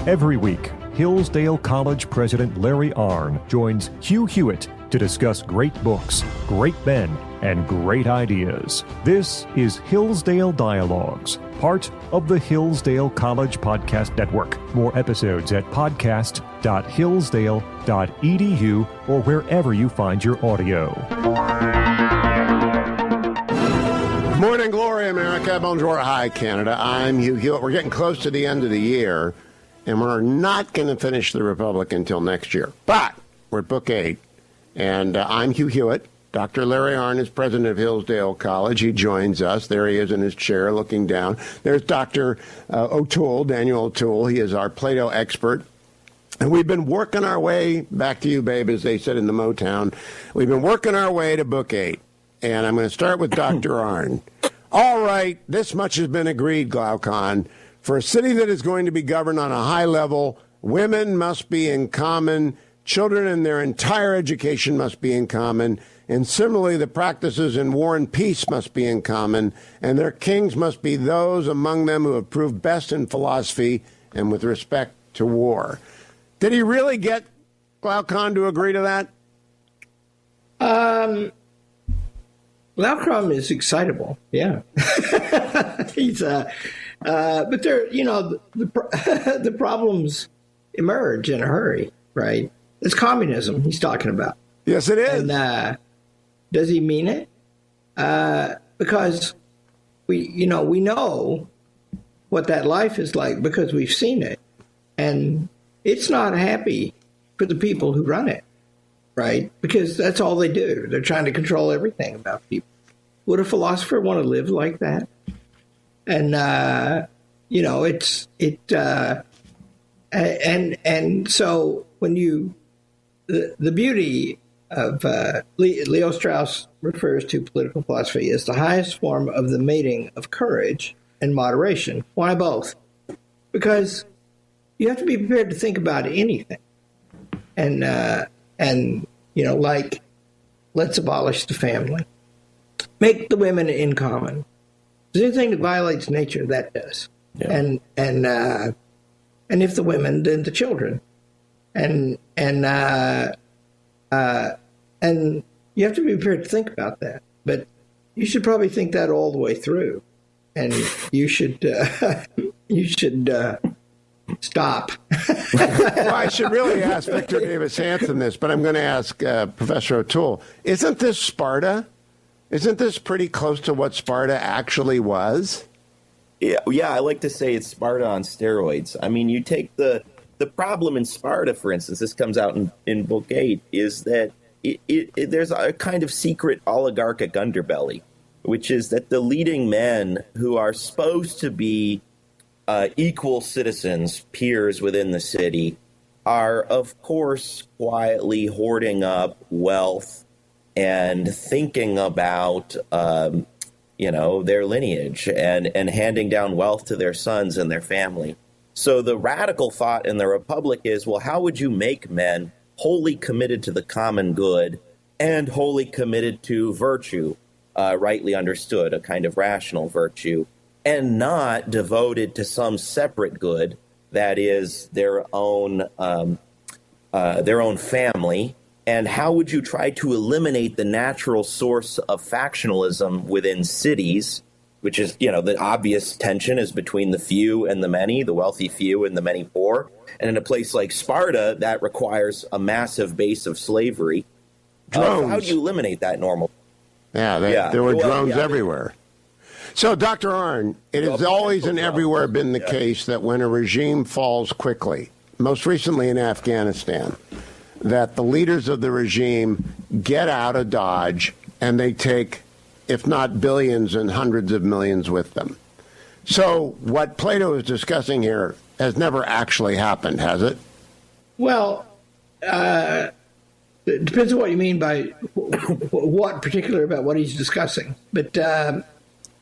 Every week, Hillsdale College President Larry Arnn joins Hugh Hewitt to discuss great books, great men, and great ideas. This is Hillsdale Dialogues, part of the Hillsdale College Podcast Network. More episodes at podcast.hillsdale.edu or wherever you find your audio. Morning glory, America. Bonjour. Hi, Canada. I'm Hugh Hewitt. We're getting close to the end of the year, and we're not going to finish the Republic until next year. But we're at Book 8, and I'm Hugh Hewitt. Dr. Larry Arnn is president of Hillsdale College. He joins us. There he is in his chair looking down. There's Dr. O'Toole, Daniel O'Toole. He is our Plato expert. And we've been working our way, back to you, babe, as they said in the Motown. We've been working our way to Book 8. And I'm going to start with Dr. Arnn. All right, this much has been agreed, Glaucon. For a city that is going to be governed on a high level, women must be in common, children and their entire education must be in common, and similarly the practices in war and peace must be in common, and their kings must be those among them who have proved best in philosophy and with respect to war. Did he really get Glaucon to agree to that? Glaucon is excitable, yeah. He's, but there, the problems emerge in a hurry, right? It's communism he's talking about. Yes, it is. And does he mean it? Because we know what that life is like because we've seen it, and it's not happy for the people who run it. Right? Because that's all they do. They're trying to control everything about people. Would a philosopher want to live like that? And, and so when the beauty of Leo Strauss refers to political philosophy as the highest form of the mating of courage and moderation. Why both? Because you have to be prepared to think about anything. And, like, let's abolish the family. Make the women in common. If there's anything that violates nature, that does. Yeah. And if the women, then the children. And you have to be prepared to think about that. But you should probably think that all the way through. And you should stop. Well, I should really ask Victor Davis Hanson this, but I'm going to ask Professor O'Toole. Isn't this Sparta? Isn't this pretty close to what Sparta actually was? Yeah, I like to say it's Sparta on steroids. I mean, you take the problem in Sparta, for instance, this comes out in Book 8, is that there's a kind of secret oligarchic underbelly, which is that the leading men who are supposed to be equal citizens, peers within the city, are, of course, quietly hoarding up wealth and thinking about, their lineage and handing down wealth to their sons and their family. So the radical thought in the Republic is, well, how would you make men wholly committed to the common good and wholly committed to virtue, rightly understood, a kind of rational virtue, and not devoted to some separate good, that is their own family? And how would you try to eliminate the natural source of factionalism within cities, which is, the obvious tension is between the few and the many, the wealthy few and the many poor. And in a place like Sparta, that requires a massive base of slavery. Drones. How do you eliminate that normal? There were drones everywhere. So, Dr. Arnn, it has always and everywhere been the case that when a regime falls quickly, most recently in Afghanistan, that the leaders of the regime get out of Dodge and they take, if not billions and hundreds of millions with them. So what Plato is discussing here has never actually happened, has it? Well, it depends on what you mean by what particular about what he's discussing. But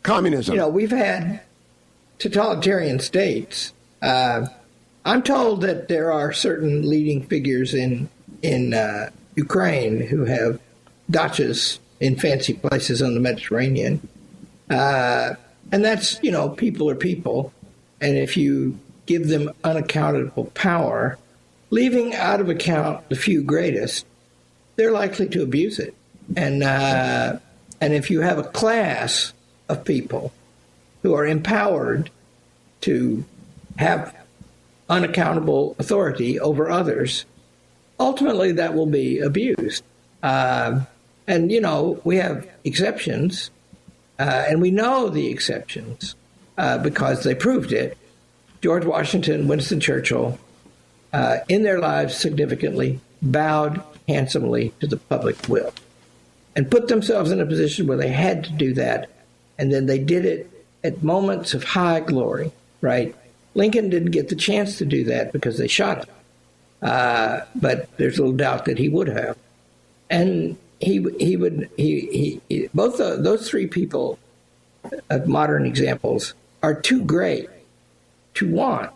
communism. We've had totalitarian states. I'm told that there are certain leading figures in Ukraine who have dachas in fancy places on the Mediterranean. And that's, people are people. And if you give them unaccountable power, leaving out of account the few greatest, they're likely to abuse it. And if you have a class of people who are empowered to have unaccountable authority over others, ultimately that will be abused. And, you know, we have exceptions, and we know the exceptions because they proved it. George Washington, Winston Churchill, in their lives significantly bowed handsomely to the public will and put themselves in a position where they had to do that. And then they did it at moments of high glory, right? Lincoln didn't get the chance to do that because they shot him. But there's little doubt that he would have. And both those three people of modern examples are too great to want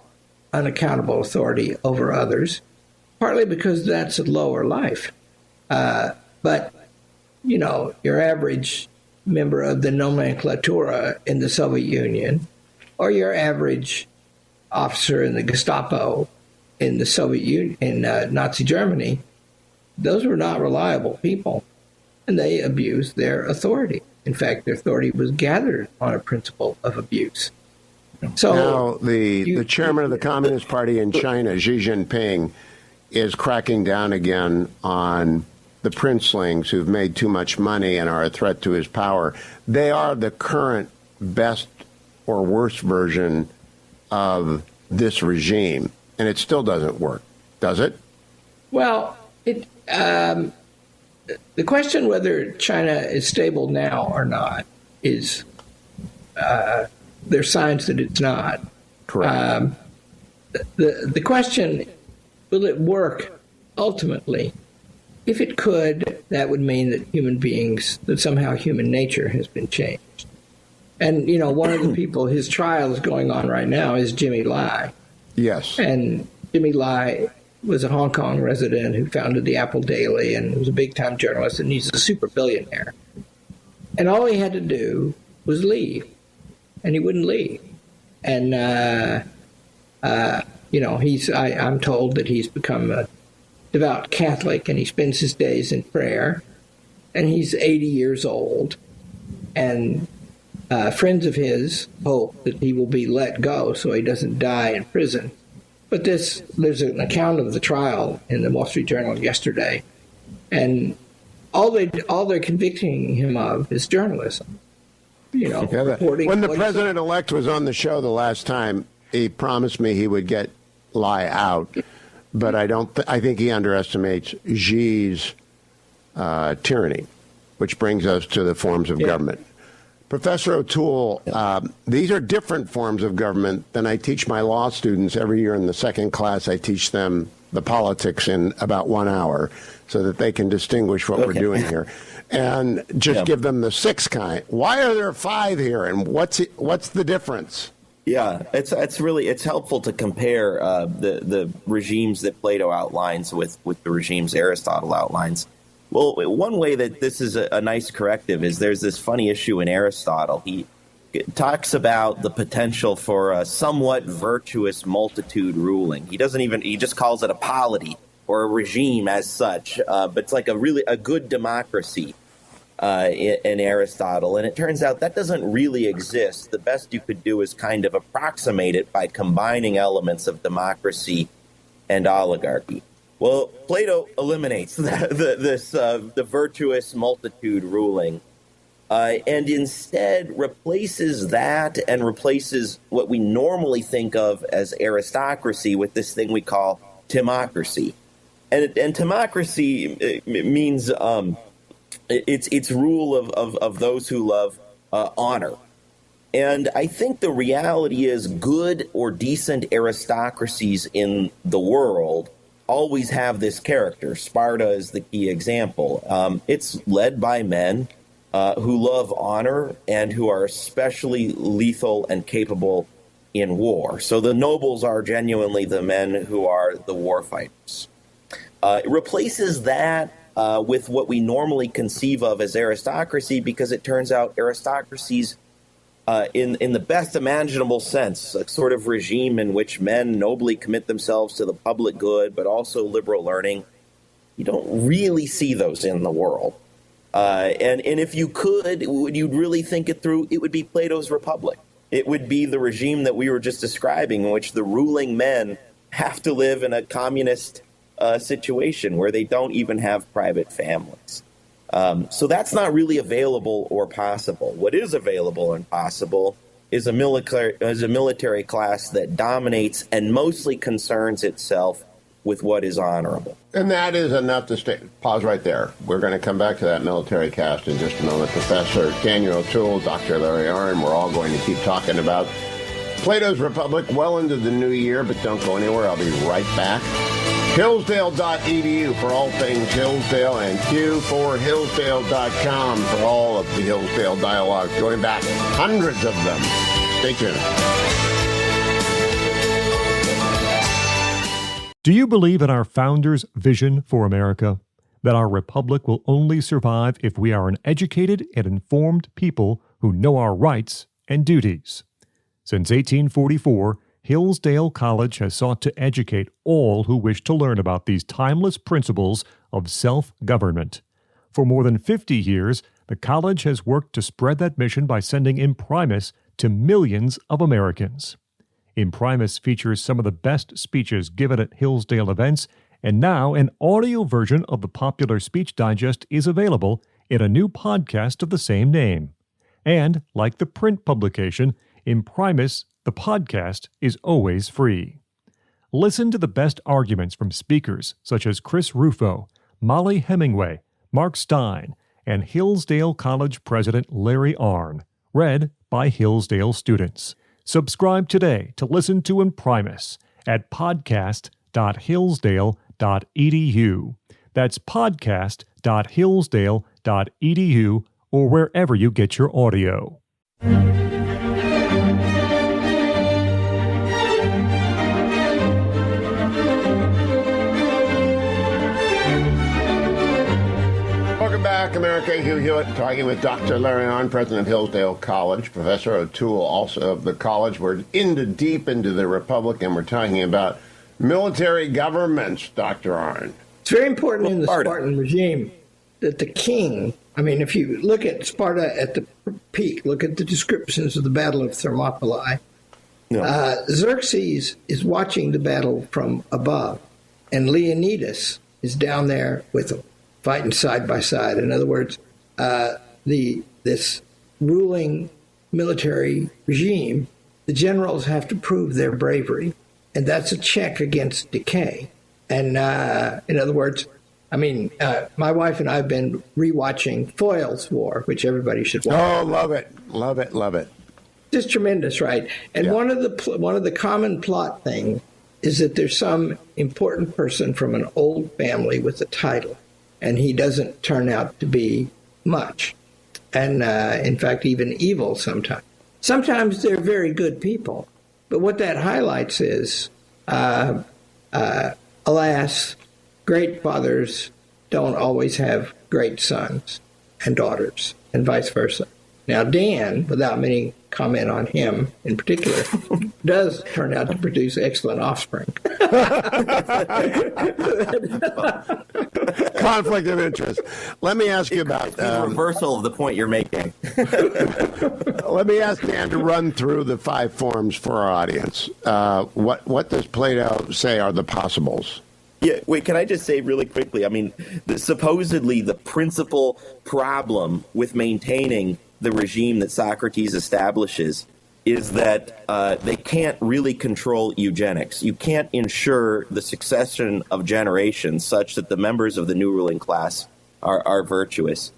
unaccountable authority over others, partly because that's a lower life. But, you know, your average member of the nomenclatura in the Soviet Union, or your average officer in the Gestapo in the Soviet Union, in Nazi Germany, those were not reliable people, and they abused their authority. In fact, their authority was gathered on a principle of abuse. So now, the chairman of the Communist Party in China, Xi Jinping, is cracking down again on the princelings who've made too much money and are a threat to his power. They are the current best or worst version of this regime, and it still doesn't work, does it? Well, the question whether China is stable now or not is there's signs that it's not. Correct. The question, will it work ultimately? If it could, that would mean that somehow human nature has been changed. And, you know, one of the people, his trial is going on right now, is Jimmy Lai. Yes. And Jimmy Lai was a Hong Kong resident who founded the Apple Daily and was a big-time journalist, and he's a super billionaire. And all he had to do was leave, and he wouldn't leave. And, you know, I'm told that he's become a devout Catholic, and he spends his days in prayer, and he's 80 years old, and friends of his hope that he will be let go so he doesn't die in prison. But there's an account of the trial in the Wall Street Journal yesterday, and all they're convicting him of is journalism. You know, reporting. When the president-elect was on the show the last time, he promised me he would get Lai out, but I think he underestimates Xi's tyranny, which brings us to the forms of government. Professor O'Toole, these are different forms of government than I teach my law students every year in the second class. I teach them the politics in about 1 hour so that they can distinguish what we're doing here. And just give them the sixth kind. Why are there five here, and what's the difference? Yeah, it's helpful to compare the regimes that Plato outlines with the regimes Aristotle outlines. Well, one way that this is a nice corrective is there's this funny issue in Aristotle. He talks about the potential for a somewhat virtuous multitude ruling. He just calls it a polity or a regime as such, but it's like a good democracy in Aristotle. And it turns out that doesn't really exist. The best you could do is kind of approximate it by combining elements of democracy and oligarchy. Well, Plato eliminates the virtuous multitude ruling and instead replaces that and replaces what we normally think of as aristocracy with this thing we call timocracy. And timocracy means it's rule of those who love honor. And I think the reality is good or decent aristocracies in the world always have this character. Sparta is the key example. It's led by men who love honor and who are especially lethal and capable in war. So the nobles are genuinely the men who are the war fighters. It replaces that with what we normally conceive of as aristocracy, because it turns out aristocracies in the best imaginable sense, a sort of regime in which men nobly commit themselves to the public good, but also liberal learning. You don't really see those in the world. And if you could, you'd really think it through, it would be Plato's Republic. It would be the regime that we were just describing, in which the ruling men have to live in a communist situation where they don't even have private families. So that's not really available or possible. What is available and possible is a military class that dominates and mostly concerns itself with what is honorable. And that is enough to stay. Pause right there. We're going to come back to that military caste in just a moment. Professor Daniel O'Toole, Dr. Larry Arnn, we're all going to keep talking about Plato's Republic well into the new year, but don't go anywhere. I'll be right back. Hillsdale.edu for all things Hillsdale, and Q for Hillsdale.com for all of the Hillsdale Dialogues, going back hundreds of them. Stay tuned. Do you believe in our founders' vision for America? That our republic will only survive if we are an educated and informed people who know our rights and duties? Since 1844, Hillsdale College has sought to educate all who wish to learn about these timeless principles of self-government. For more than 50 years, the college has worked to spread that mission by sending Imprimis to millions of Americans. Imprimis features some of the best speeches given at Hillsdale events, and now an audio version of the popular Speech Digest is available in a new podcast of the same name. And, like the print publication, Imprimis, the podcast, is always free. Listen to the best arguments from speakers such as Chris Rufo, Molly Hemingway, Mark Stein, and Hillsdale College President Larry Arnn, read by Hillsdale students. Subscribe today to listen to Imprimis at podcast.hillsdale.edu. That's podcast.hillsdale.edu or wherever you get your audio. Welcome back, America. Hugh Hewitt talking with Dr. Larry Arnn, president of Hillsdale College. Professor O'Toole, also of the college. We're deep into the Republic, and we're talking about military governments, Dr. Arnn. It's very important in the Spartan regime that the king, if you look at Sparta at the peak, look at the descriptions of the Battle of Thermopylae. No. Xerxes is watching the battle from above, and Leonidas is down there with him, fighting side by side. In other words, this ruling military regime, the generals have to prove their bravery, and that's a check against decay. And in other words, my wife and I have been rewatching Foyle's War, which everybody should watch. Oh, love it, love it, love it. Just tremendous, right? And one of the common plot things is that there's some important person from an old family with a title, and he doesn't turn out to be much, and in fact, even evil sometimes. Sometimes they're very good people, but what that highlights is, alas, great fathers don't always have great sons and daughters, and vice versa. Now, Dan, without many comment on him in particular, does turn out to produce excellent offspring. Conflict of interest. Let me ask you about the reversal of the point you're making. Let me ask Dan to run through the 5 forms for our audience. What does Plato say are the possibles? Yeah, wait, can I just say really quickly, supposedly the principal problem with maintaining the regime that Socrates establishes is that they can't really control eugenics. You can't ensure the succession of generations such that the members of the new ruling class are virtuous.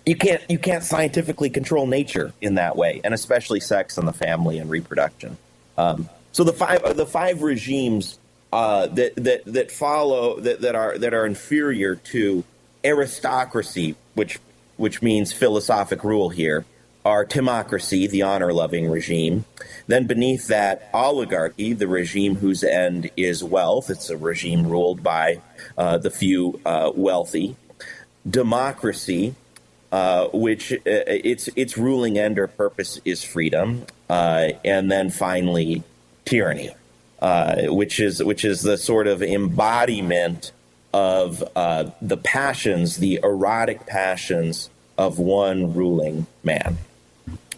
You can't scientifically control nature in that way, and especially sex and the family and reproduction. So the five regimes that follow that are inferior to aristocracy, which means philosophic rule here, are timocracy, the honor-loving regime. Then beneath that, oligarchy, the regime whose end is wealth. It's a regime ruled by the few wealthy. Democracy, which its ruling end or purpose is freedom, and then finally tyranny, which is the sort of embodiment of the passions, the erotic passions of one ruling man.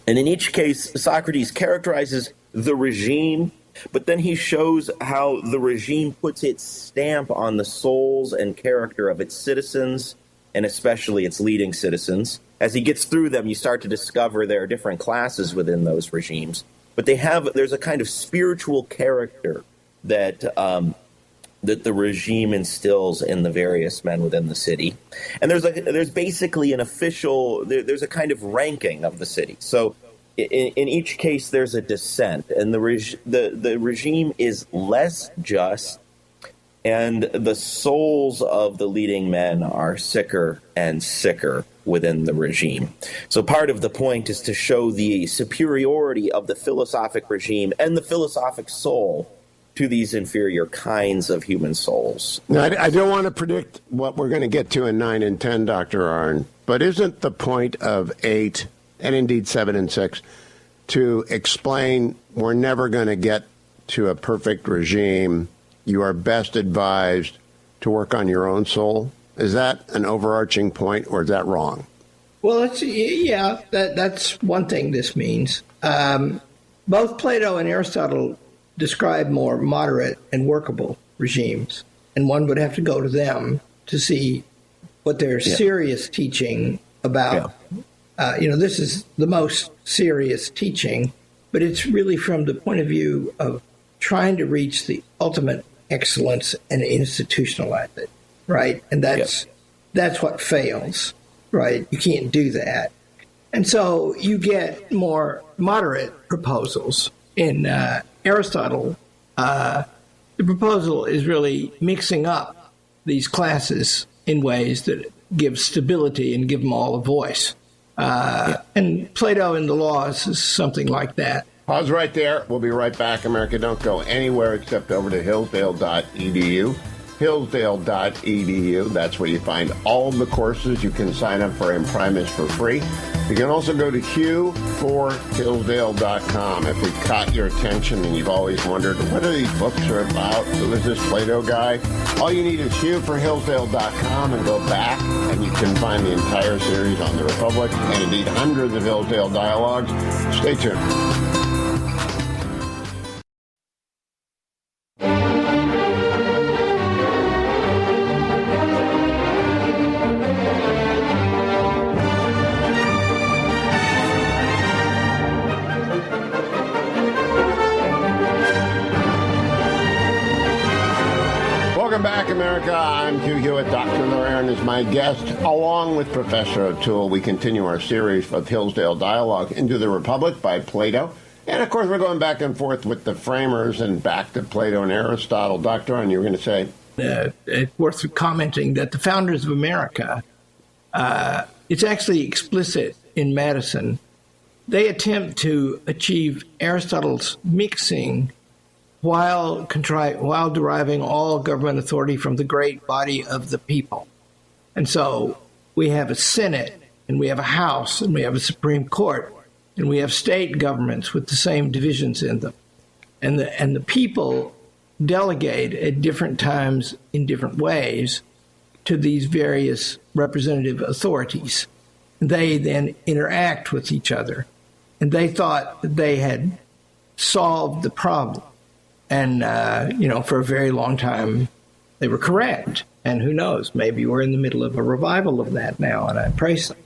And in each case, Socrates characterizes the regime, but then he shows how the regime puts its stamp on the souls and character of its citizens, and especially its leading citizens. As he gets through them, you start to discover there are different classes within those regimes, but there's a kind of spiritual character that that the regime instills in the various men within the city. And there's basically an official, there's a kind of ranking of the city. So in each case, there's a descent, and the regime is less just, and the souls of the leading men are sicker and sicker within the regime. So part of the point is to show the superiority of the philosophic regime and the philosophic soul to these inferior kinds of human souls. Now, I don't want to predict what we're going to get to in 9 and 10, Dr. Arnn, but isn't the point of 8, and indeed 7 and 6, to explain we're never going to get to a perfect regime? You are best advised to work on your own soul? Is that an overarching point, or is that wrong? Well, that's one thing this means. Both Plato and Aristotle describe more moderate and workable regimes, and one would have to go to them to see what their serious teaching about. This is the most serious teaching, but it's really from the point of view of trying to reach the ultimate excellence and institutionalize it, right? And that's what fails, right? You can't do that. And so you get more moderate proposals. In Aristotle, the proposal is really mixing up these classes in ways that give stability and give them all a voice. And Plato in the Laws is something like that. Pause right there. We'll be right back, America. Don't go anywhere except over to hillsdale.edu. Hillsdale.edu. That's where you find all of the courses. You can sign up for Imprimis for free. You can also go to hugh4hillsdale.com. If we caught your attention and you've always wondered, what are these books are about? Who is this Plato guy? All you need is hugh4hillsdale.com and go back, and you can find the entire series on the Republic and indeed hundreds of Hillsdale Dialogues. Stay tuned. Welcome back, America. I'm Hugh Hewitt. Dr. Arnn is my guest. Along with Professor O'Toole, we continue our series of Hillsdale Dialogue into the Republic by Plato. And, of course, we're going back and forth with the framers and back to Plato and Aristotle. Dr. Arnn, you were going to say? It's worth commenting that the founders of America, it's actually explicit in Madison. They attempt to achieve Aristotle's mixing while deriving all government authority from the great body of the people. And so we have a Senate, and we have a House, and we have a Supreme Court, and we have state governments with the same divisions in them. And the people delegate at different times in different ways to these various representative authorities. They then interact with each other. And they thought that they had solved the problem. And, for a very long time, they were correct. And who knows, maybe we're in the middle of a revival of that now, and I praise them.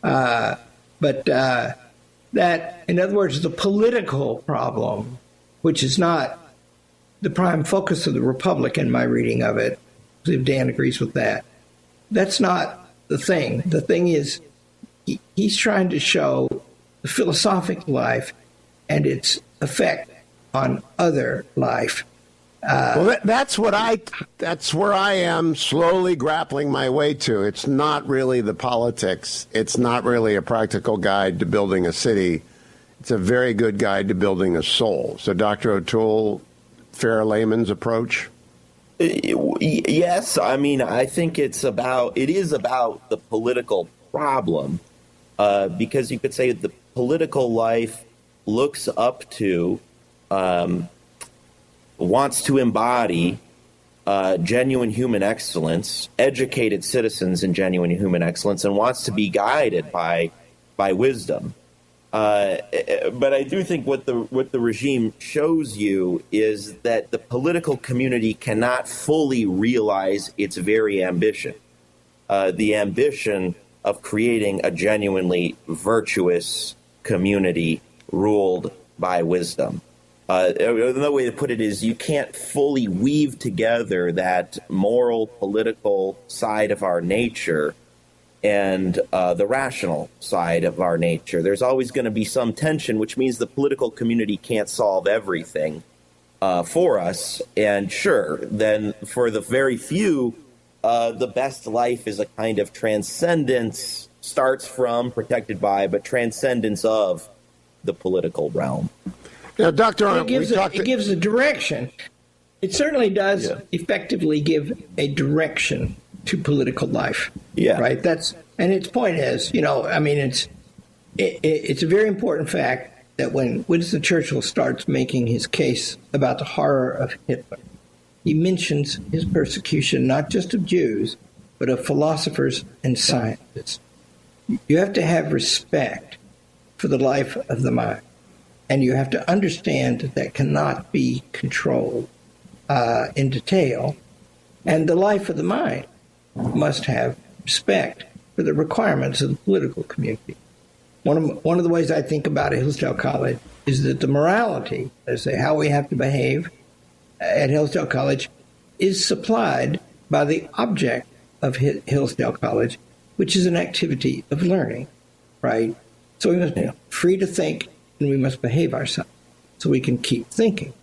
But that, in other words, the political problem, which is not the prime focus of the Republic in my reading of it, if Dan agrees with that, that's not the thing. The thing is, he's trying to show the philosophic life and its effect on other life. That's where I am slowly grappling my way to. It's not really the politics. It's not really a practical guide to building a city. It's a very good guide to building a soul. So, Dr. O'Toole, fair layman's approach? Yes, I mean, I think it is about the political problem because you could say the political life looks up to, wants to embody genuine human excellence, educated citizens in genuine human excellence, and wants to be guided by wisdom. But I do think what the regime shows you is that the political community cannot fully realize its very ambition, the ambition of creating a genuinely virtuous community ruled by wisdom. Another way to put it is you can't fully weave together that moral, political side of our nature and the rational side of our nature. There's always going to be some tension, which means the political community can't solve everything for us. And sure, then for the very few, the best life is a kind of transcendence, starts from, protected by, but transcendence of the political realm. Now, Dr. Arnn, it gives a direction. It certainly does effectively give a direction to political life. Yeah. Right. And its point is, it's a very important fact that when Winston Churchill starts making his case about the horror of Hitler, he mentions his persecution not just of Jews, but of philosophers and scientists. You have to have respect for the life of the mind. And you have to understand that cannot be controlled in detail. And the life of the mind must have respect for the requirements of the political community. One of the ways I think about Hillsdale College is that the morality, let's say how we have to behave at Hillsdale College, is supplied by the object of Hillsdale College, which is an activity of learning, right? So we must be free to think, and we must behave ourselves so we can keep thinking.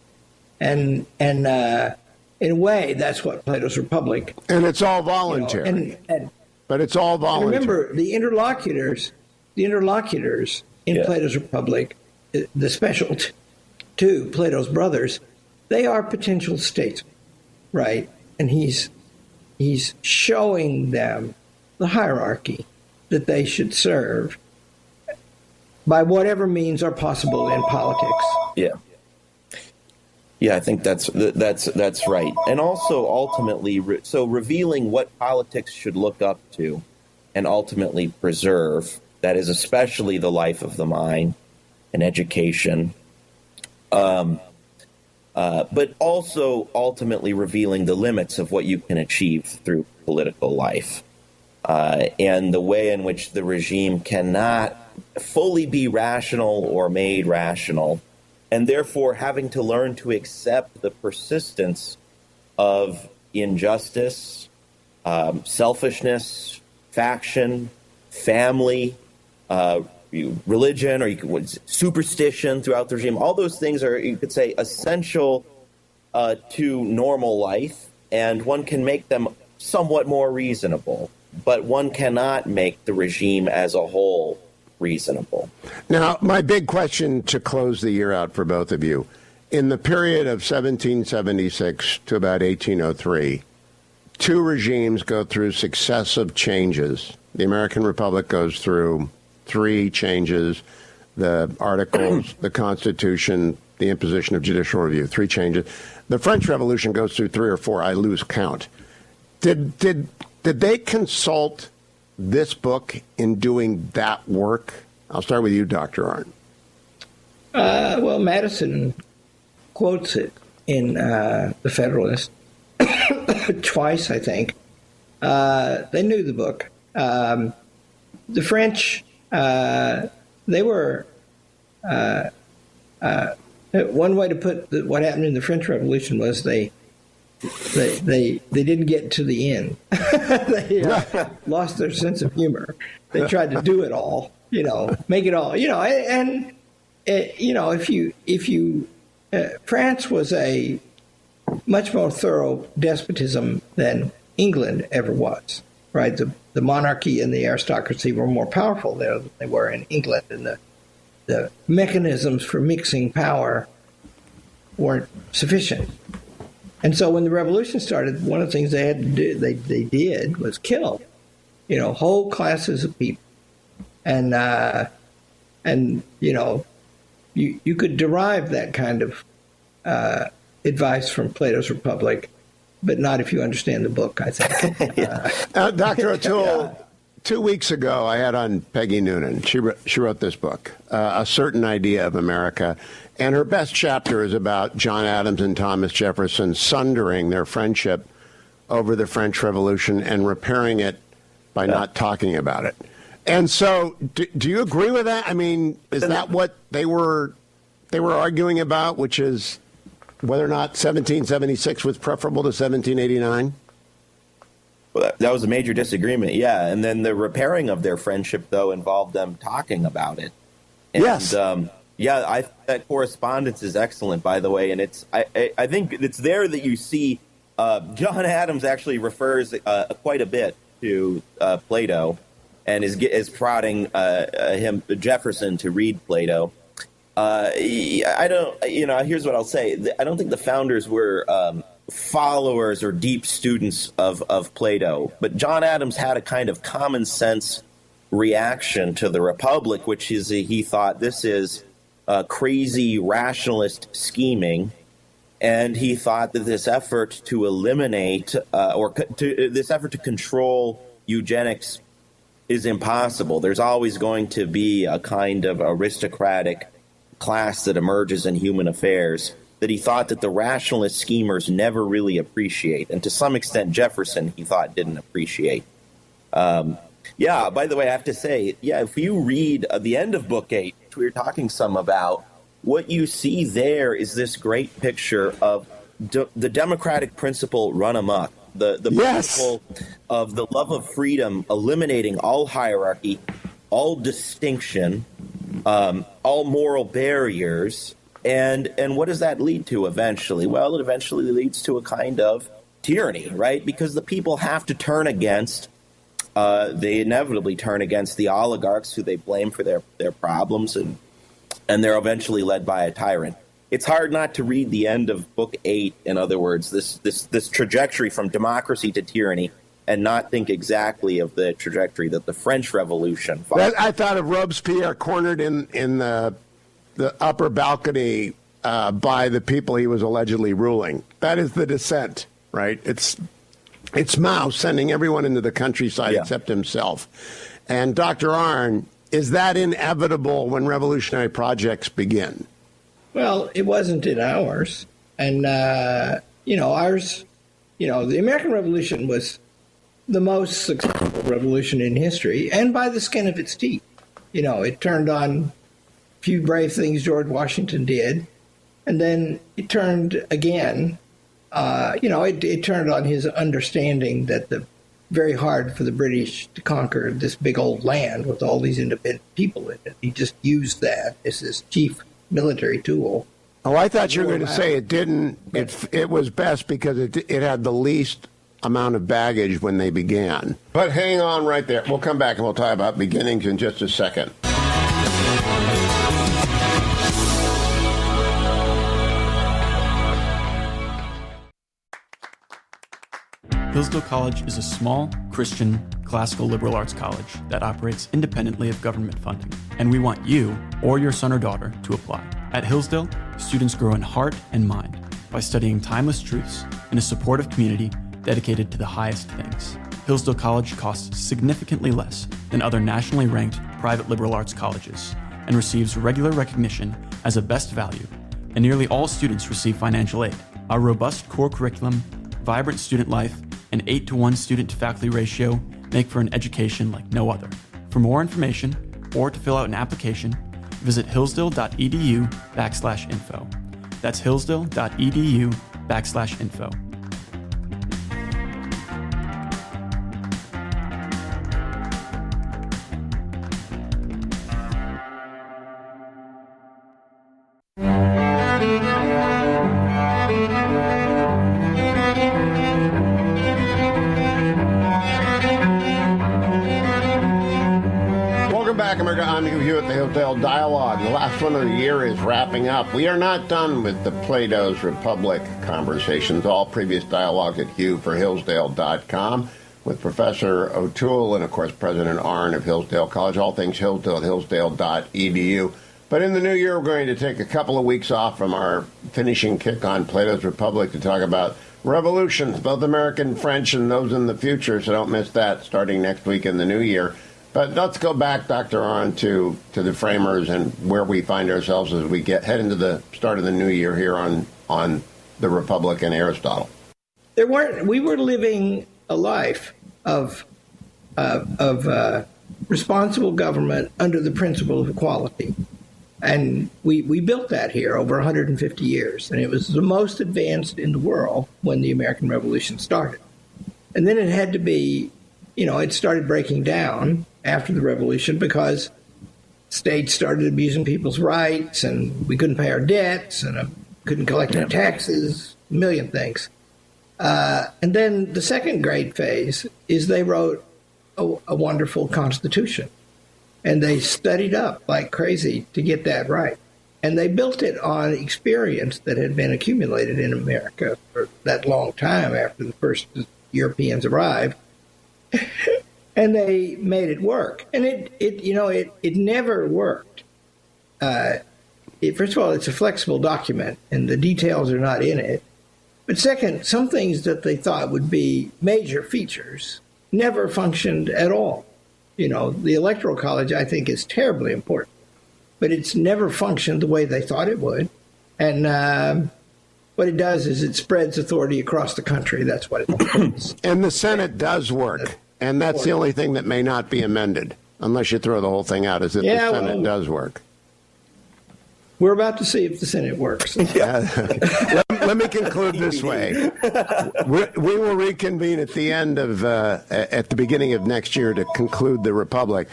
And in a way, that's what Plato's Republic. And it's all voluntary. But it's all voluntary. Remember, the interlocutors in Plato's Republic, the special two, Plato's brothers, they are potential statesmen, right? And he's showing them the hierarchy that they should serve by whatever means are possible in politics. Yeah, I think that's right. And also ultimately, so revealing what politics should look up to and ultimately preserve, that is especially the life of the mind and education, but also ultimately revealing the limits of what you can achieve through political life and the way in which the regime cannot fully be rational or made rational, and therefore having to learn to accept the persistence of injustice, selfishness, faction, family, religion, or superstition throughout the regime. All those things are, you could say, essential to normal life, and one can make them somewhat more reasonable, but one cannot make the regime as a whole reasonable. Now, my big question to close the year out for both of you, in the period of 1776 to about 1803, two regimes go through successive changes. The American Republic goes through 3 changes, the Articles, the Constitution, the imposition of judicial review, 3 changes. The French Revolution goes through 3 or 4. I lose count. Did they consult this book in doing that work? I'll start with you, Dr. Arnn. Well, Madison quotes it in The Federalist twice, I think. They knew the book. The French, they were, one way to put what happened in the French Revolution was they didn't get to the end. They lost their sense of humor. They tried to do it all, make it all, and if you France was a much more thorough despotism than England ever was, right? The monarchy and the aristocracy were more powerful there than they were in England, and the mechanisms for mixing power weren't sufficient. And so when the revolution started, one of the things they had to do, they did was kill whole classes of people, and you could derive that kind of advice from Plato's Republic, but not if you understand the book, I think. Dr. O'Toole, 2 weeks ago, I had on Peggy Noonan. She wrote this book, A Certain Idea of America, and her best chapter is about John Adams and Thomas Jefferson sundering their friendship over the French Revolution and repairing it by not talking about it. And so, do you agree with that? I mean, is that what they were arguing about, which is whether or not 1776 was preferable to 1789? Well, that was a major disagreement, yeah. And then the repairing of their friendship, though, involved them talking about it. And, yes. That correspondence is excellent, by the way. And I think it's there that you see John Adams actually refers quite a bit to Plato and is prodding Jefferson to read Plato. Here's what I'll say. I don't think the founders were followers or deep students of Plato, but John Adams had a kind of common sense reaction to the Republic, which is he thought this is crazy rationalist scheming, and he thought that this effort to eliminate this effort to control eugenics is impossible. There's always going to be a kind of aristocratic class that emerges in human affairs that he thought that the rationalist schemers never really appreciate. And to some extent, Jefferson, he thought, didn't appreciate. By the way, I have to say, if you read the end of Book 8, which we were talking some about, what you see there is this great picture of the democratic principle run amok. The principle of the love of freedom, eliminating all hierarchy, all distinction, all moral barriers. And what does that lead to eventually? Well, it eventually leads to a kind of tyranny, right? Because the people have to turn against, they inevitably turn against the oligarchs who they blame for their problems, and they're eventually led by a tyrant. It's hard not to read the end of Book 8, in other words, this trajectory from democracy to tyranny, and not think exactly of the trajectory that the French Revolution followed. I thought of Robespierre cornered in the upper balcony by the people he was allegedly ruling. That is the descent, right? It's Mao sending everyone into the countryside except himself. And Dr. Arnn, is that inevitable when revolutionary projects begin? Well, it wasn't in ours. And, ours, the American Revolution was the most successful revolution in history, and by the skin of its teeth. It turned on a few brave things George Washington did, and then it turned again. It turned on his understanding that very hard for the British to conquer this big old land with all these independent people in it. He just used that as his chief military tool. Oh, I thought you were going to say it didn't. It was best because it had the least amount of baggage when they began. But hang on right there. We'll come back and we'll talk about beginnings in just a second. Hillsdale College is a small, Christian, classical liberal arts college that operates independently of government funding, and we want you or your son or daughter to apply. At Hillsdale, students grow in heart and mind by studying timeless truths in a supportive community dedicated to the highest things. Hillsdale College costs significantly less than other nationally ranked private liberal arts colleges and receives regular recognition as a best value, and nearly all students receive financial aid. Our robust core curriculum, vibrant student life, and 8-to-1 student-to-faculty ratio make for an education like no other. For more information or to fill out an application, visit hillsdale.edu/info. That's hillsdale.edu/info. I'm Hugh Hewitt, the Hillsdale Dialogue. The last one of the year is wrapping up. We are not done with the Plato's Republic conversations. All previous dialogues at Hugh for Hillsdale.com. with Professor O'Toole and, of course, President Arnn of Hillsdale College. All things Hillsdale at hillsdale.edu. But in the new year, we're going to take a couple of weeks off from our finishing kick on Plato's Republic to talk about revolutions, both American, French, and those in the future. So don't miss that starting next week in the new year. But let's go back, Dr. Arnn, to the framers and where we find ourselves as we head into the start of the new year here on the Republic and Aristotle. We were living a life of responsible government under the principle of equality. And we built that here over 150 years. And it was the most advanced in the world when the American Revolution started. And then it had to be, it started breaking down after the Revolution because states started abusing people's rights, and we couldn't pay our debts, and couldn't collect our taxes, a million things. And then the second great phase is they wrote a wonderful constitution. And they studied up like crazy to get that right. And they built it on experience that had been accumulated in America for that long time after the first Europeans arrived. And they made it work. And it never worked. First of all, it's a flexible document, and the details are not in it. But second, some things that they thought would be major features never functioned at all. The Electoral College, I think, is terribly important, but it's never functioned the way they thought it would. And what it does is it spreads authority across the country. That's what it does. And the Senate does work, and that's the only thing that may not be amended, unless you throw the whole thing out, is that the Senate does work. We're about to see if the Senate works. Let me conclude this way. We will reconvene at the end of, at the beginning of next year to conclude the Republic.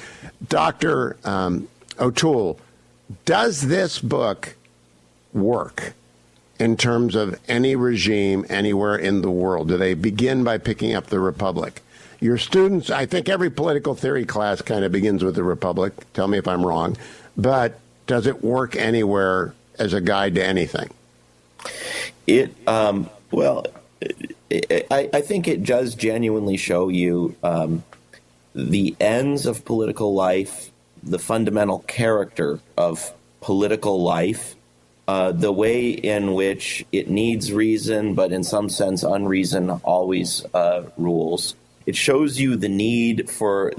Dr. O'Toole, does this book work in terms of any regime anywhere in the world? Do they begin by picking up the Republic? Your students, I think every political theory class kind of begins with the Republic. Tell me if I'm wrong. But does it work anywhere as a guide to anything? I think it does genuinely show you the ends of political life, the fundamental character of political life, the way in which it needs reason, but in some sense unreason always rules. It shows you the need for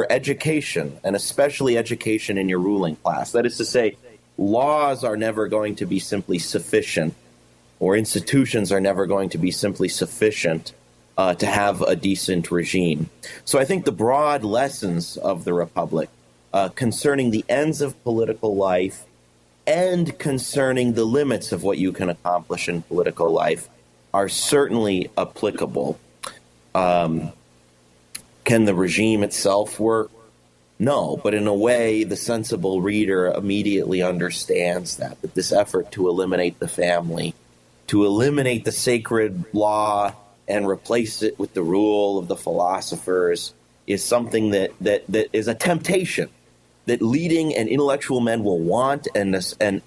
education, and especially education in your ruling class. That is to say, laws are never going to be simply sufficient, or institutions are never going to be simply sufficient to have a decent regime. So I think the broad lessons of the Republic concerning the ends of political life and concerning the limits of what you can accomplish in political life are certainly applicable. Can the regime itself work? No, but in a way, the sensible reader immediately understands that this effort to eliminate the family, to eliminate the sacred law and replace it with the rule of the philosophers, is something that is a temptation that leading and intellectual men will want and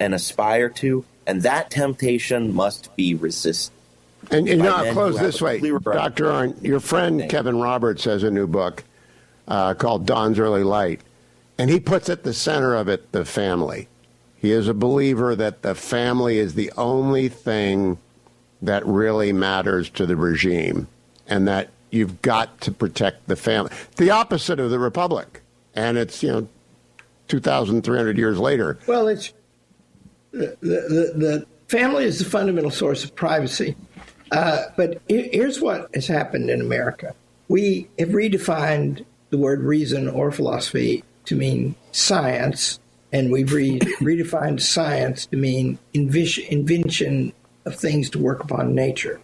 aspire to, and that temptation must be resisted. And I'll close this way. Dr. Arnn, your friend Kevin Roberts has a new book called Dawn's Early Light, and he puts at the center of it the family. He is a believer that the family is the only thing that really matters to the regime, and that you've got to protect the family. The opposite of the Republic, and it's 2,300 years later. Well, it's the family is the fundamental source of privacy. But here's what has happened in America. We have redefined the word reason or philosophy to mean science, and we've redefined science to mean invention of things to work upon nature.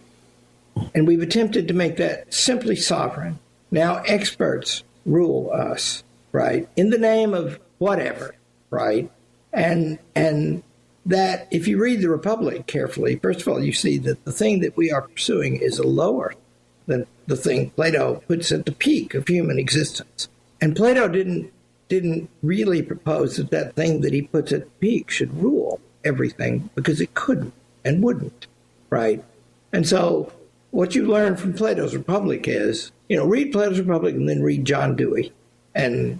And we've attempted to make that simply sovereign. Now experts rule us, right, in the name of whatever, right? And that if you read the Republic carefully, first of all, you see that the thing that we are pursuing is lower than the thing Plato puts at the peak of human existence. And Plato didn't really propose that thing that he puts at the peak should rule everything, because it couldn't and wouldn't, right? And so what you learn from Plato's Republic is, read Plato's Republic and then read John Dewey, and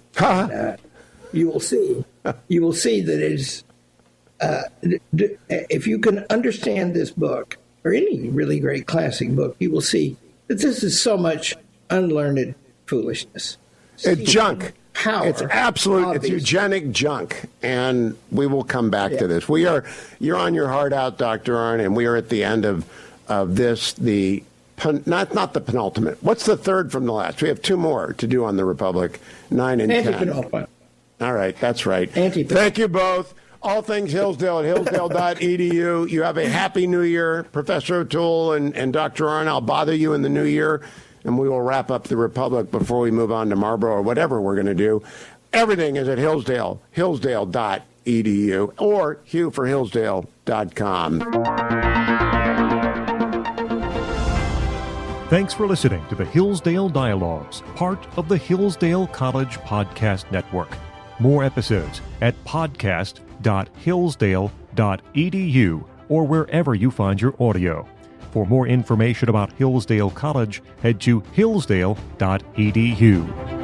you will see that it's if you can understand this book or any really great classic book, you will see that this is so much unlearned foolishness. It's junk. Power. It's absolute. Obvious. It's eugenic junk, and we will come back to this. You're on your heart out, Dr. Arnn, and we are at the end of this. Not the penultimate. What's the third from the last? We have two more to do on the Republic, 9 and 10. Anti-penultimate. All right, that's right. Anti-penultimate. Thank you both. All things Hillsdale at hillsdale.edu. You have a happy new year, Professor O'Toole and Dr. Arnn. I'll bother you in the new year, and we will wrap up the Republic before we move on to Marlboro or whatever we're going to do. Everything is at Hillsdale, hillsdale.edu, or hughforhillsdale.com. Thanks for listening to the Hillsdale Dialogues, part of the Hillsdale College Podcast Network. More episodes at podcast.hillsdale.edu or wherever you find your audio. For more information about Hillsdale College, head to hillsdale.edu.